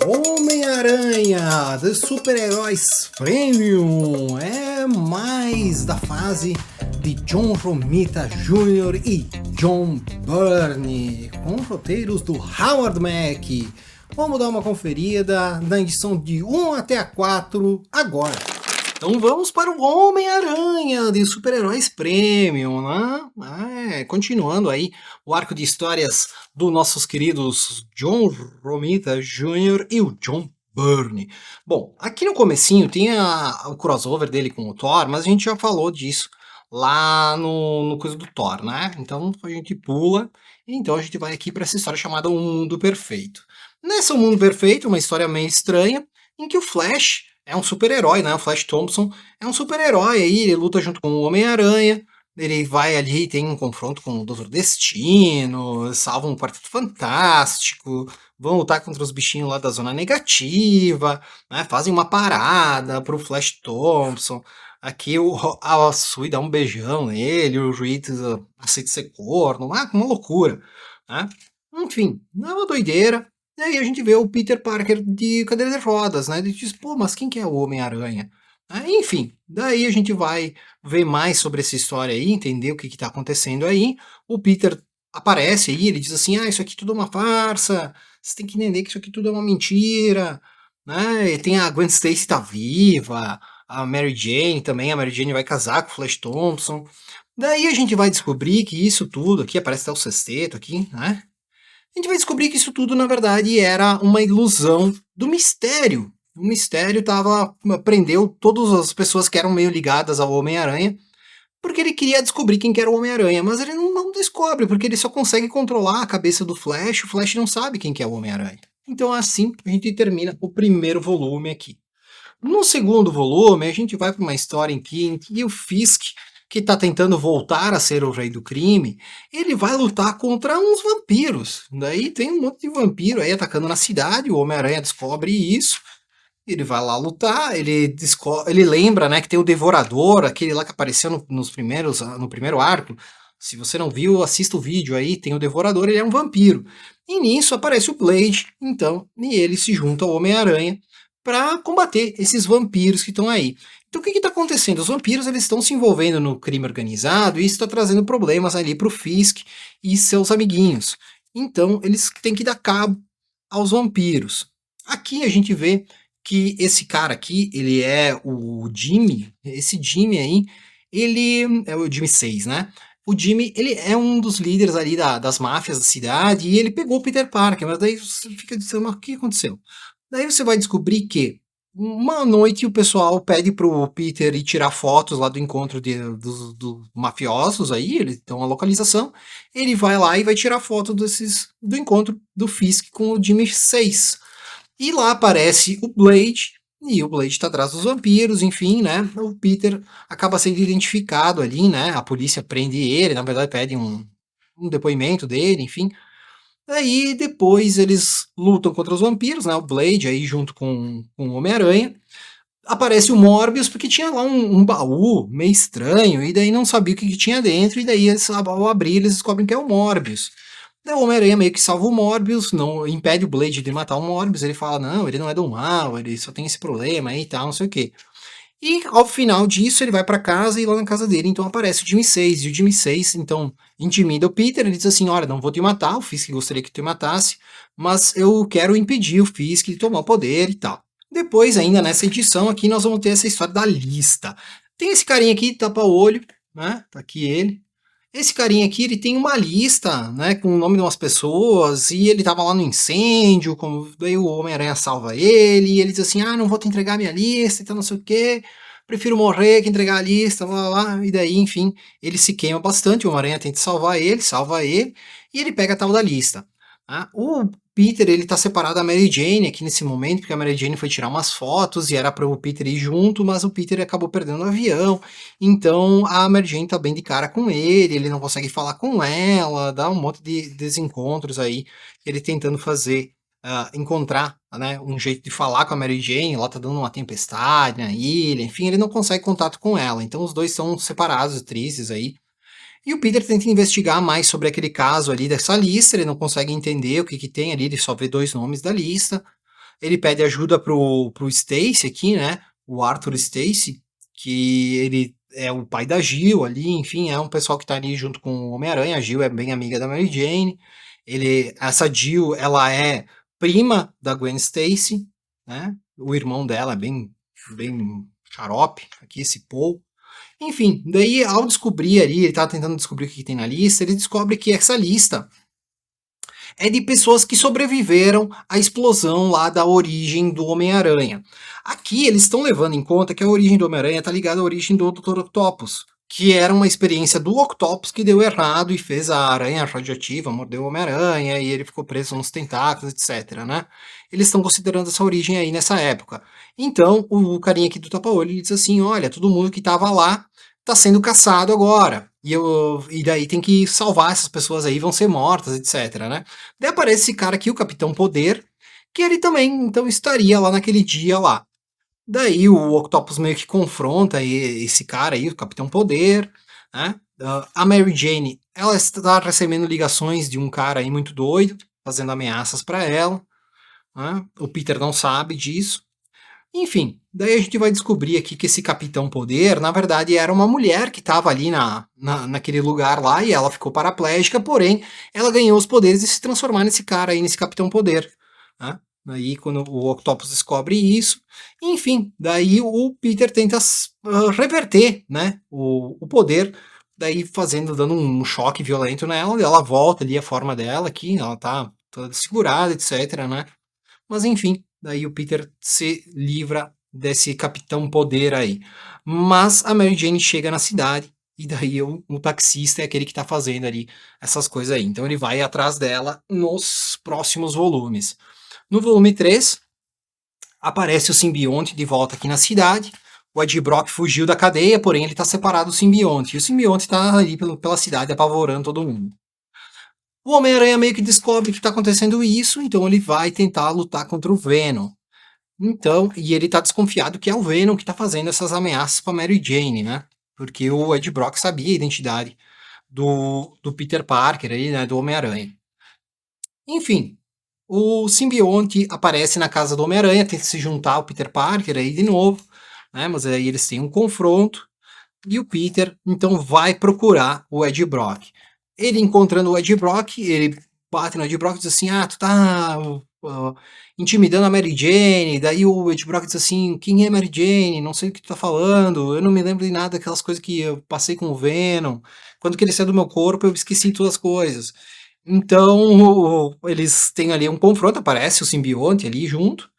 Homem-Aranha dos Super-Heróis Premium é mais da fase de John Romita Jr. e John Byrne, com roteiros do Howard Mack. Vamos dar uma conferida na edição de 1 até a 4 agora. Então vamos para o Homem-Aranha de Super-Heróis Premium, né? Continuando aí o arco de histórias dos nossos queridos John Romita Jr. e o John Byrne. Bom, aqui no comecinho tem o crossover dele com o Thor, mas a gente já falou disso lá no coisa do Thor, né? Então a gente pula, e então a gente vai aqui para essa história chamada O Mundo Perfeito. Nessa O Mundo Perfeito, uma história meio estranha, em que o Flash é um super-herói, né? O Flash Thompson é um super-herói aí, ele luta junto com o Homem-Aranha, ele vai ali, tem um confronto com o Doutor Destino, salva um Quarteto Fantástico, vão lutar contra os bichinhos lá da Zona Negativa, né? Fazem uma parada pro Flash Thompson. Aqui a Sui dá um beijão nele, o Juiz aceita ser corno, uma loucura, né? Enfim, é uma doideira. E aí a gente vê o Peter Parker de cadeira de rodas, né? Ele diz, pô, mas quem que é o Homem-Aranha? Enfim, daí a gente vai ver mais sobre essa história aí, entender o que está acontecendo aí. O Peter aparece aí, ele diz assim, isso aqui tudo é uma farsa, você tem que entender que isso aqui tudo é uma mentira, né? E tem a Gwen Stacy tá viva, a Mary Jane também, a Mary Jane vai casar com o Flash Thompson. Daí a gente vai descobrir que isso tudo aqui, aparece até o sexteto aqui, né? A gente vai descobrir que isso tudo, na verdade, era uma ilusão do mistério. O mistério prendeu todas as pessoas que eram meio ligadas ao Homem-Aranha, porque ele queria descobrir quem que era o Homem-Aranha, mas ele não descobre, porque ele só consegue controlar a cabeça do Flash, o Flash não sabe quem que é o Homem-Aranha. Então assim a gente termina o primeiro volume aqui. No segundo volume, a gente vai para uma história em que o Fisk, que está tentando voltar a ser o rei do crime, ele vai lutar contra uns vampiros. Daí tem um monte de vampiro aí atacando na cidade, o Homem-Aranha descobre isso, ele vai lá lutar, ele lembra, né, que tem o Devorador, aquele lá que apareceu no primeiro arco. Se você não viu, assista o vídeo aí, tem o Devorador, ele é um vampiro. E nisso aparece o Blade, então, e ele se junta ao Homem-Aranha para combater esses vampiros que estão aí. Então o que está acontecendo? Os vampiros eles estão se envolvendo no crime organizado e isso está trazendo problemas ali para o Fisk e seus amiguinhos. Então eles têm que dar cabo aos vampiros. Aqui a gente vê que esse cara aqui, ele é o Jimmy, esse Jimmy aí, ele é o Jimmy 6, né? O Jimmy, ele é um dos líderes ali das máfias da cidade e ele pegou o Peter Parker, mas daí você fica dizendo, mas o que aconteceu? Daí você vai descobrir que uma noite o pessoal pede pro Peter ir tirar fotos lá do encontro dos mafiosos aí, eles dão a localização, ele vai lá e vai tirar foto do encontro do Fisk com o Jimmy 6. E lá aparece o Blade, e o Blade tá atrás dos vampiros, enfim, né? O Peter acaba sendo identificado ali, né? A polícia prende ele, na verdade pede um depoimento dele, enfim. Aí depois eles lutam contra os vampiros, né? O Blade aí junto com o Homem-Aranha. Aparece o Morbius, porque tinha lá um baú meio estranho, e daí não sabia o que tinha dentro, e daí ao abrir eles descobrem que é o Morbius. Daí o Homem-Aranha meio que salva o Morbius, não impede o Blade de matar o Morbius, ele fala, não, ele não é do mal, ele só tem esse problema aí e tal, não sei o que. E ao final disso ele vai para casa e lá na casa dele então aparece o Jimmy 6, e o Jimmy 6 então intimida o Peter, ele diz assim, olha, não vou te matar, o Fisk gostaria que te matasse, mas eu quero impedir o Fisk de tomar o poder e tal. Depois ainda nessa edição aqui nós vamos ter essa história da lista. Tem esse carinha aqui, tapa o olho, né, tá aqui ele. Esse carinha aqui, ele tem uma lista, né, com o nome de umas pessoas, e ele tava lá no incêndio, daí o Homem-Aranha salva ele, e ele diz assim, não vou te entregar minha lista, então não sei o que, prefiro morrer que entregar a lista, blá, blá, blá. E daí, enfim, ele se queima bastante, o Homem-Aranha tenta salva ele, e ele pega a tal da lista. O Peter, ele tá separado da Mary Jane aqui nesse momento, porque a Mary Jane foi tirar umas fotos e era para o Peter ir junto, mas o Peter acabou perdendo o avião, então a Mary Jane tá bem de cara com ele não consegue falar com ela, dá um monte de desencontros aí, ele tentando fazer, encontrar, né, um jeito de falar com a Mary Jane, ela tá dando uma tempestade na ilha, enfim, ele não consegue contato com ela, então os dois são separados, tristes aí, e o Peter tenta investigar mais sobre aquele caso ali dessa lista, ele não consegue entender o que tem ali, ele só vê dois nomes da lista. ele pede ajuda pro Stacy aqui, né? O Arthur Stacy, que ele é o pai da Jill ali, enfim, é um pessoal que tá ali junto com o Homem-Aranha. A Jill é bem amiga da Mary Jane. Essa Jill, ela é prima da Gwen Stacy, né? O irmão dela é bem xarope, aqui esse Paul. Enfim, daí ao descobrir ali, ele tá tentando descobrir o que tem na lista, ele descobre que essa lista é de pessoas que sobreviveram à explosão lá da origem do Homem-Aranha. Aqui eles estão levando em conta que a origem do Homem-Aranha está ligada à origem do Dr. Octopus, que era uma experiência do Octopus que deu errado e fez a aranha radioativa, mordeu o Homem-Aranha e ele ficou preso nos tentáculos, etc, né? Eles estão considerando essa origem aí nessa época. Então, o carinha aqui do tapa-olho diz assim, olha, todo mundo que estava lá está sendo caçado agora. E daí tem que salvar essas pessoas aí, vão ser mortas, etc, né? Daí aparece esse cara aqui, o Capitão Poder, que ele também, então, estaria lá naquele dia lá. Daí o Octopus meio que confronta esse cara aí, o Capitão Poder, né? A Mary Jane, ela está recebendo ligações de um cara aí muito doido, fazendo ameaças para ela, né? O Peter não sabe disso. Enfim, daí a gente vai descobrir aqui que esse Capitão Poder, na verdade, era uma mulher que estava ali naquele lugar lá e ela ficou paraplégica, porém, ela ganhou os poderes de se transformar nesse cara aí, nesse Capitão Poder. Né? Aí, quando o Octopus descobre isso, enfim, daí o Peter tenta reverter, né, o poder, daí dando um choque violento nela, ela volta ali a forma dela aqui, ela tá toda segurada, etc, né? Mas enfim, daí o Peter se livra desse Capitão Poder aí. Mas a Mary Jane chega na cidade e daí o taxista é aquele que tá fazendo ali essas coisas aí. Então ele vai atrás dela nos próximos volumes. No volume 3, aparece o simbionte de volta aqui na cidade. O Ed Brock fugiu da cadeia, porém ele tá separado do simbionte. E o simbionte tá ali pela cidade apavorando todo mundo. O Homem-Aranha meio que descobre que está acontecendo isso, então ele vai tentar lutar contra o Venom. Então, e ele tá desconfiado que é o Venom que tá fazendo essas ameaças pra Mary Jane, né? Porque o Ed Brock sabia a identidade do Peter Parker aí, né? Do Homem-Aranha. Enfim, o simbionte aparece na casa do Homem-Aranha, tenta se juntar ao Peter Parker aí de novo, né? Mas aí eles têm um confronto. E o Peter, então, vai procurar o Ed Brock. Ele encontrando o Ed Brock, ele bate no Ed Brock e diz assim, tu tá intimidando a Mary Jane. Daí o Ed Brock diz assim, quem é Mary Jane? Não sei o que tu tá falando, eu não me lembro de nada daquelas coisas que eu passei com o Venom. Quando que ele saiu do meu corpo, eu esqueci todas as coisas. Então, eles têm ali um confronto, aparece o simbionte ali junto.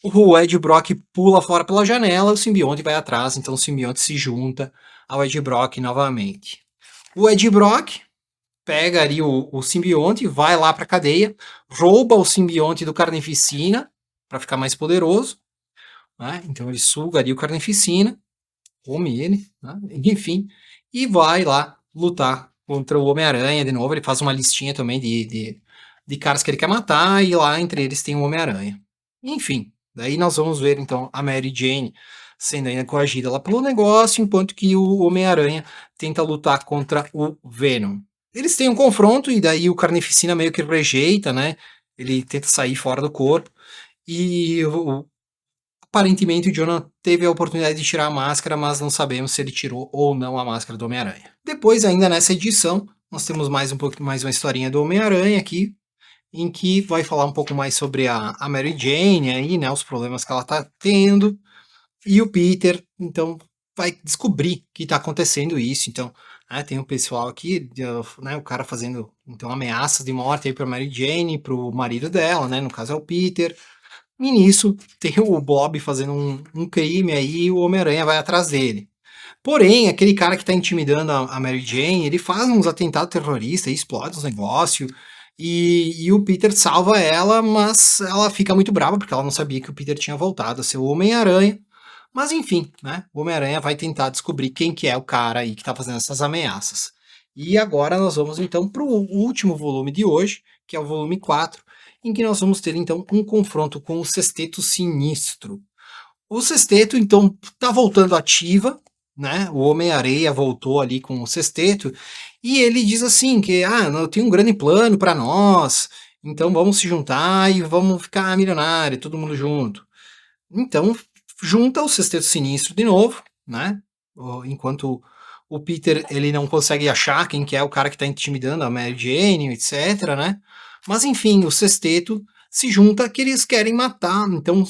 O Ed Brock pula fora pela janela, o simbionte vai atrás, então o simbionte se junta ao Ed Brock novamente. O Ed Brock pega ali o simbionte, vai lá para a cadeia, rouba o simbionte do Carnificina para ficar mais poderoso, né? Então ele suga ali o Carnificina, come ele, né? Enfim, e vai lá lutar contra o Homem-Aranha de novo. Ele faz uma listinha também de caras que ele quer matar, e lá entre eles tem o Homem-Aranha. Enfim, daí nós vamos ver então a Mary Jane sendo ainda coagida lá pelo negócio, enquanto que o Homem-Aranha tenta lutar contra o Venom. Eles têm um confronto e daí o Carnificina meio que rejeita, né? Ele tenta sair fora do corpo e aparentemente o Jonah teve a oportunidade de tirar a máscara, mas não sabemos se ele tirou ou não a máscara do Homem-Aranha. Depois, ainda nessa edição, nós temos mais uma historinha do Homem-Aranha aqui, em que vai falar um pouco mais sobre a Mary Jane aí, né, os problemas que ela tá tendo, e o Peter, então, vai descobrir que tá acontecendo isso. Então, né, tem um pessoal aqui, né, o cara fazendo então ameaças de morte aí pra Mary Jane, pro marido dela, né, no caso é o Peter. E nisso tem o Bob fazendo um crime aí e o Homem-Aranha vai atrás dele. Porém, aquele cara que tá intimidando a Mary Jane, ele faz uns atentados terroristas, explode os negócios, e o Peter salva ela, mas ela fica muito brava porque ela não sabia que o Peter tinha voltado a ser o Homem-Aranha. Mas enfim, né? O Homem-Aranha vai tentar descobrir quem que é o cara aí que tá fazendo essas ameaças. E agora nós vamos então pro último volume de hoje, que é o volume 4, em que nós vamos ter então um confronto com o Sexteto Sinistro. O Sexteto então tá voltando ativa, né? O Homem-Areia voltou ali com o Sexteto e ele diz assim que eu tenho um grande plano para nós Então vamos se juntar e vamos ficar milionário, todo mundo junto. Então junta o Sexteto Sinistro de novo, né? Enquanto o Peter ele não consegue achar quem que é o cara que está intimidando a Mary Jane, etc, né? Mas enfim, o Sexteto se junta que eles querem matar, então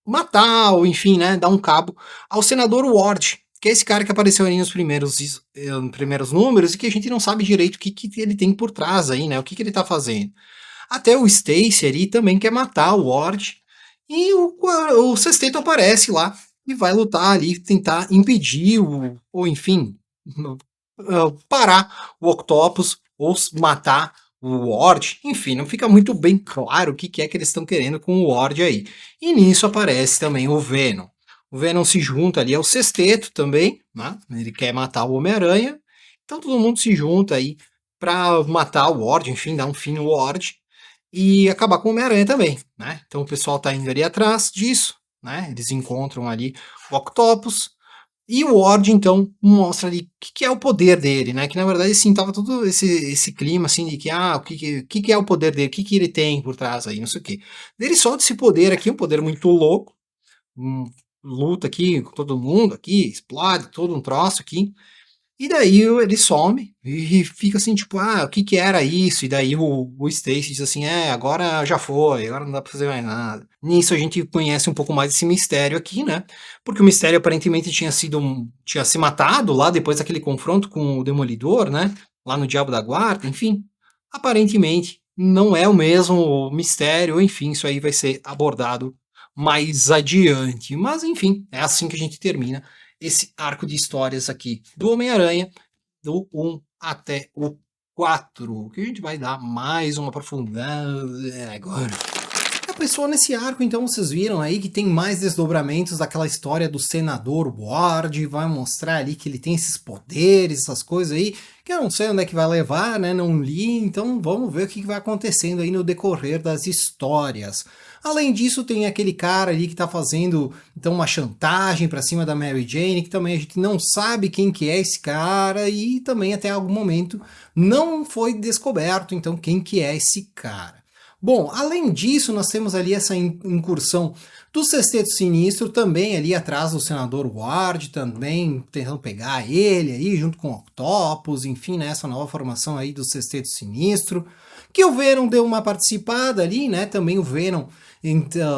matar ou enfim, né, dar um cabo ao senador Ward, que é esse cara que apareceu aí nos primeiros números e que a gente não sabe direito o que ele tem por trás aí, né? O que ele tá fazendo. Até o Stacy ali também quer matar o Ward e o Sexteto aparece lá e vai lutar ali, tentar impedir ou enfim, parar o Octopus ou matar o Ward. Enfim, não fica muito bem claro o que é que eles estão querendo com o Ward aí. E nisso aparece também o Venom. O Venom se junta ali ao Sexteto também, né? Ele quer matar o Homem-Aranha. Então todo mundo se junta aí para matar o Ward, enfim, dar um fim no Ward e acabar com o Homem-Aranha também, né? Então o pessoal tá indo ali atrás disso, né? Eles encontram ali o Octopus e o Ward então mostra ali o que é o poder dele, né? Que na verdade sim tava todo esse clima assim de que o que é o poder dele, o que ele tem por trás aí, não sei o quê. Ele solta esse poder aqui, um poder muito louco, luta aqui com todo mundo aqui, explode todo um troço aqui. E daí ele some e fica assim, tipo, o que era isso? E daí o Stacy diz assim, agora já foi, agora não dá pra fazer mais nada. Nisso a gente conhece um pouco mais esse mistério aqui, né? Porque o mistério aparentemente tinha se matado lá depois daquele confronto com o Demolidor, né? Lá no Diabo da Guarda, enfim. Aparentemente não é o mesmo mistério, enfim, isso aí vai ser abordado mais adiante. Mas enfim, é assim que a gente termina esse arco de histórias aqui do Homem-Aranha, do 1 até o 4, que a gente vai dar mais uma aprofundada agora. A pessoa nesse arco, então, vocês viram aí que tem mais desdobramentos daquela história do senador Ward, vai mostrar ali que ele tem esses poderes, essas coisas aí, que eu não sei onde é que vai levar, né, não li, então vamos ver o que vai acontecendo aí no decorrer das histórias. Além disso, tem aquele cara ali que tá fazendo então uma chantagem para cima da Mary Jane, que também a gente não sabe quem que é esse cara e também até algum momento não foi descoberto então quem que é esse cara. Bom, além disso, nós temos ali essa incursão do Sexteto Sinistro também ali atrás do senador Ward, também tentando pegar ele aí junto com o Octopus, enfim, né, essa nova formação aí do Sexteto Sinistro, que o Venom deu uma participada ali, né, também o Venom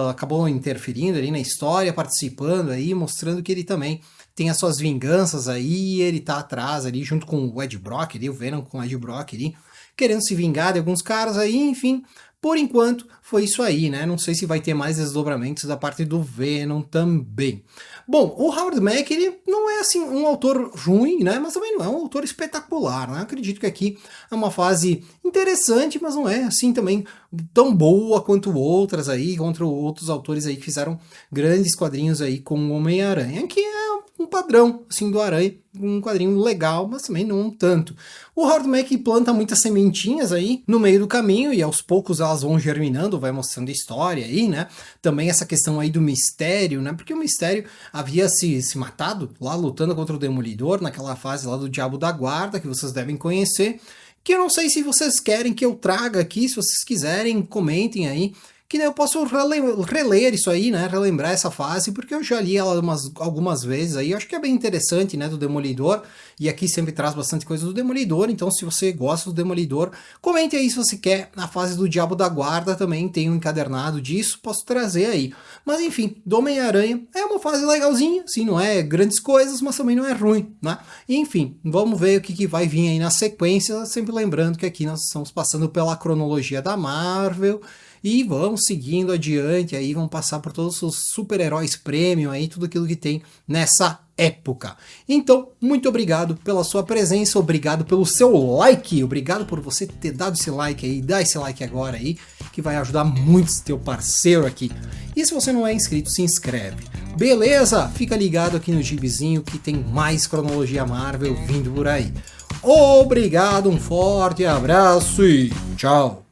acabou interferindo ali na história, participando aí, mostrando que ele também tem as suas vinganças aí, ele tá atrás ali junto com o Ed Brock ali, o Venom com o Ed Brock ali, querendo se vingar de alguns caras aí, enfim. Por enquanto, foi isso aí, né? Não sei se vai ter mais desdobramentos da parte do Venom também. Bom, o Howard Mack, ele não é assim um autor ruim, né? Mas também não é um autor espetacular, né? Acredito que aqui é uma fase interessante, mas não é assim também tão boa quanto outras aí, contra outros autores aí que fizeram grandes quadrinhos aí com o Homem-Aranha, que é um padrão, assim, do Aranha, um quadrinho legal, mas também não tanto. O Howard Mack planta muitas sementinhas aí no meio do caminho e aos poucos elas vão germinando, vai mostrando história aí, né? Também essa questão aí do mistério, né? Porque o mistério havia se matado lá lutando contra o Demolidor naquela fase lá do Diabo da Guarda, que vocês devem conhecer, que eu não sei se vocês querem que eu traga aqui, se vocês quiserem, comentem aí, que eu posso reler isso aí, né, relembrar essa fase, porque eu já li ela algumas vezes aí, eu acho que é bem interessante, né, do Demolidor, e aqui sempre traz bastante coisa do Demolidor, então se você gosta do Demolidor, comente aí se você quer a fase do Diabo da Guarda, também tem um encadernado disso, posso trazer aí. Mas enfim, do Homem-Aranha é uma fase legalzinha, assim, não é grandes coisas, mas também não é ruim, né, e, enfim, vamos ver o que vai vir aí na sequência, sempre lembrando que aqui nós estamos passando pela cronologia da Marvel, e vamos seguindo adiante aí, vamos passar por todos os super-heróis premium aí, tudo aquilo que tem nessa época. Então, muito obrigado pela sua presença, obrigado pelo seu like, obrigado por você ter dado esse like aí, dá esse like agora aí, que vai ajudar muito esse teu parceiro aqui. E se você não é inscrito, se inscreve. Beleza? Fica ligado aqui no Gibizinho que tem mais cronologia Marvel vindo por aí. Obrigado, um forte abraço e tchau!